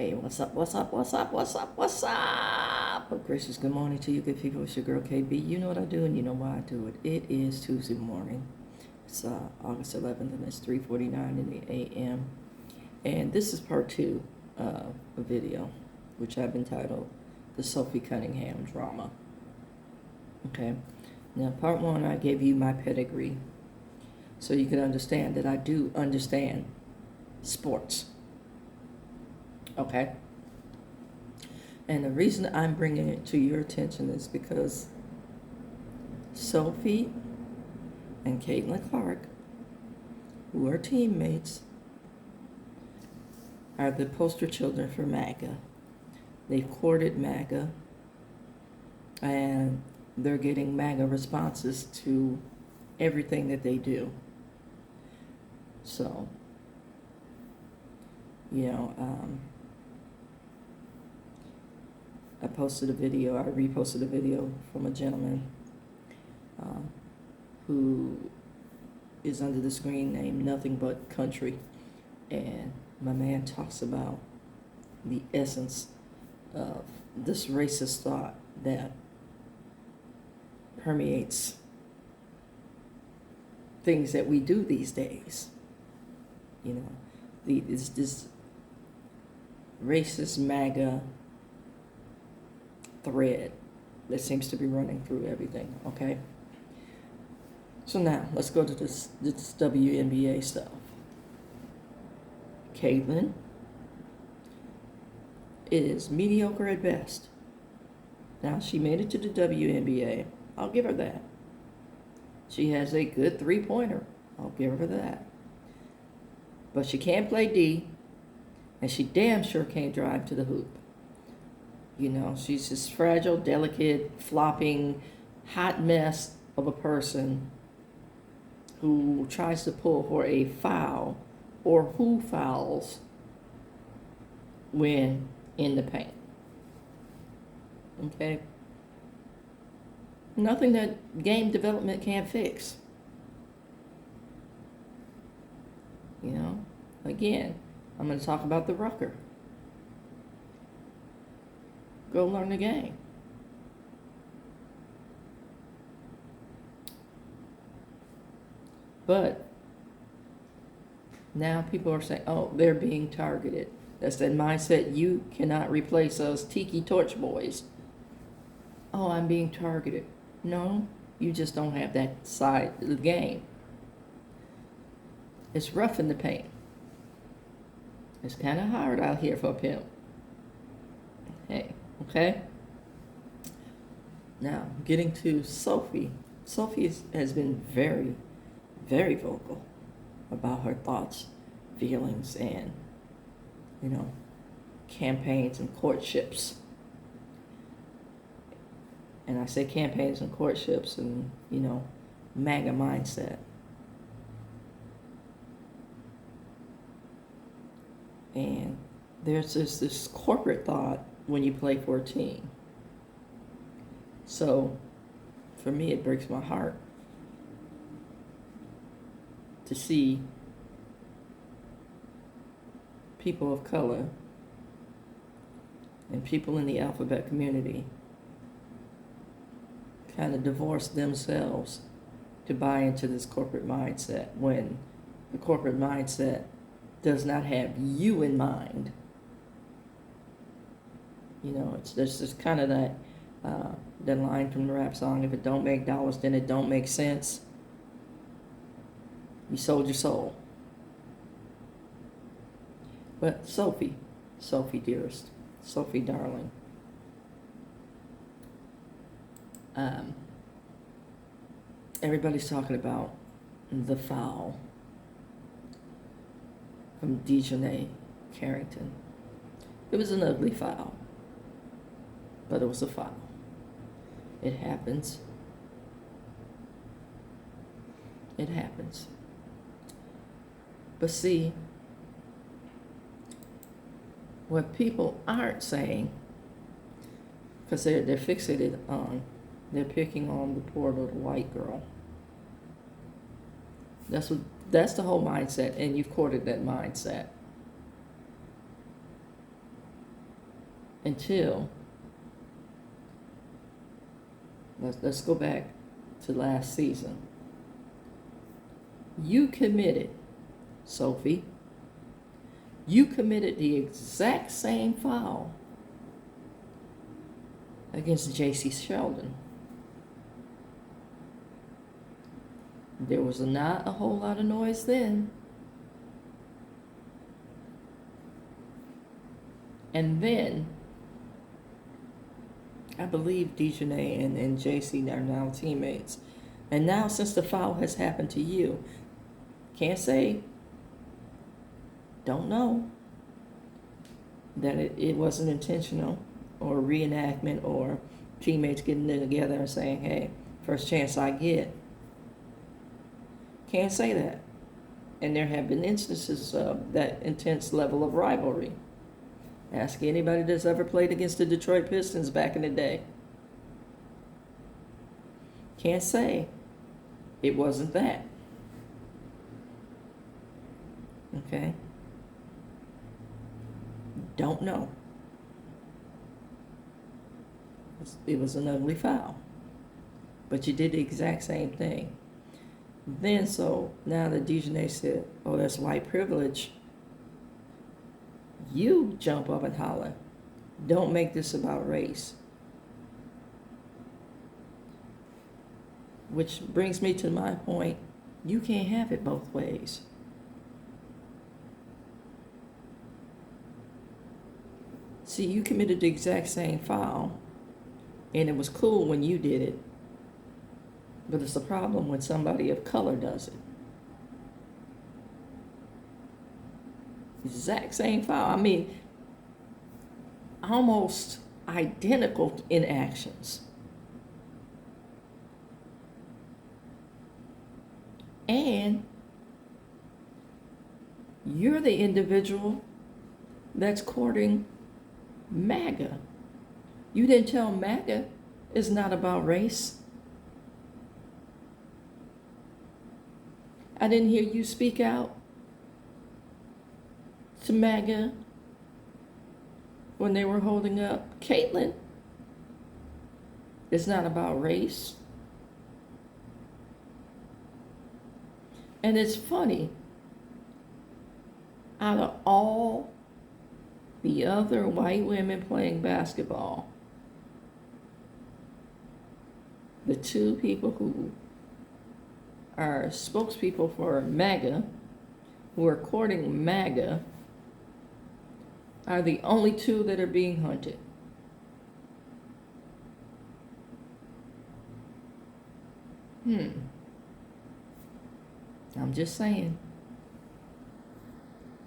Hey, what's up, what's up, what's up, what's up, what's up? A gracious good morning to you good people. It's your girl KB. You know what I do and you know why I do it. It is Tuesday morning. It's August 11th and it's 3:49 in the a.m. And this is part 2 of a video, which I've entitled The Sophie Cunningham Drama. Okay, now part 1 I gave you my pedigree so you can understand that I do understand sports. Okay, and the reason I'm bringing it to your attention is because Sophie and Caitlin Clark, who are teammates, are the poster children for MAGA. They've courted MAGA, and they're getting MAGA responses to everything that they do. So, I reposted a video from a gentleman who is under the screen name Nothing But Country. And my man talks about the essence of this racist thought that permeates things that we do these days. This racist MAGA thread that seems to be running through everything, okay? So now, let's go to this WNBA stuff. Caitlin is mediocre at best. Now, she made it to the WNBA. I'll give her that. She has a good three-pointer. I'll give her that. But she can't play D, and she damn sure can't drive to the hoop. She's this fragile, delicate, flopping, hot mess of a person who tries to pull for a foul or who fouls when in the paint. Okay? Nothing that game development can't fix. Again, I'm going to talk about the rucker. Go learn the game. But now people are saying, oh, they're being targeted. That's that mindset. You cannot replace us tiki torch boys. Oh, I'm being targeted. No, you just don't have that side of the game. It's rough in the paint. It's kind of hard out here for a pimp. Hey, okay? Now, getting to Sophie. Sophie has been very, very vocal about her thoughts, feelings, and, campaigns and courtships. And I say campaigns and courtships and, MAGA mindset. And there's this corporate thought when you play for a team. So, for me, it breaks my heart to see people of color and people in the alphabet community kind of divorce themselves to buy into this corporate mindset when the corporate mindset does not have you in mind. There's just kind of that line from the rap song, if it don't make dollars, then it don't make sense. You sold your soul. But Sophie dearest, Sophie darling, everybody's talking about the foul from Dejanay Carrington. It was an ugly foul, but it was a foul. It happens. It happens. But see, what people aren't saying, because they're fixated on, they're picking on the poor little white girl. That's the whole mindset, and you've courted that mindset. until, let's go back to last season. You committed, Sophie, you committed the exact same foul against J.C. Sheldon. There was not a whole lot of noise then. And then, I believe Dejanay and JC are now teammates. And now, since the foul has happened to you, can't say, don't know, that it wasn't intentional or reenactment or teammates getting together and saying, hey, first chance I get. Can't say that. And there have been instances of that intense level of rivalry. Ask anybody that's ever played against the Detroit Pistons back in the day. Can't say it wasn't that. Okay? Don't know. It was an ugly foul. But you did the exact same thing. Then, so now that Dejanay said, oh, that's white privilege, you jump up and holler, don't make this about race. Which brings me to my point, you can't have it both ways. See, you committed the exact same foul, and it was cool when you did it, but it's a problem when somebody of color does it. Exact same foul. I mean, almost identical in actions. And you're the individual that's courting MAGA. You didn't tell MAGA it's not about race. I didn't hear you speak out to MAGA when they were holding up Caitlyn. It's not about race. And it's funny, out of all the other white women playing basketball, the two people who are spokespeople for MAGA, who are courting MAGA, are the only two that are being hunted. I'm just saying.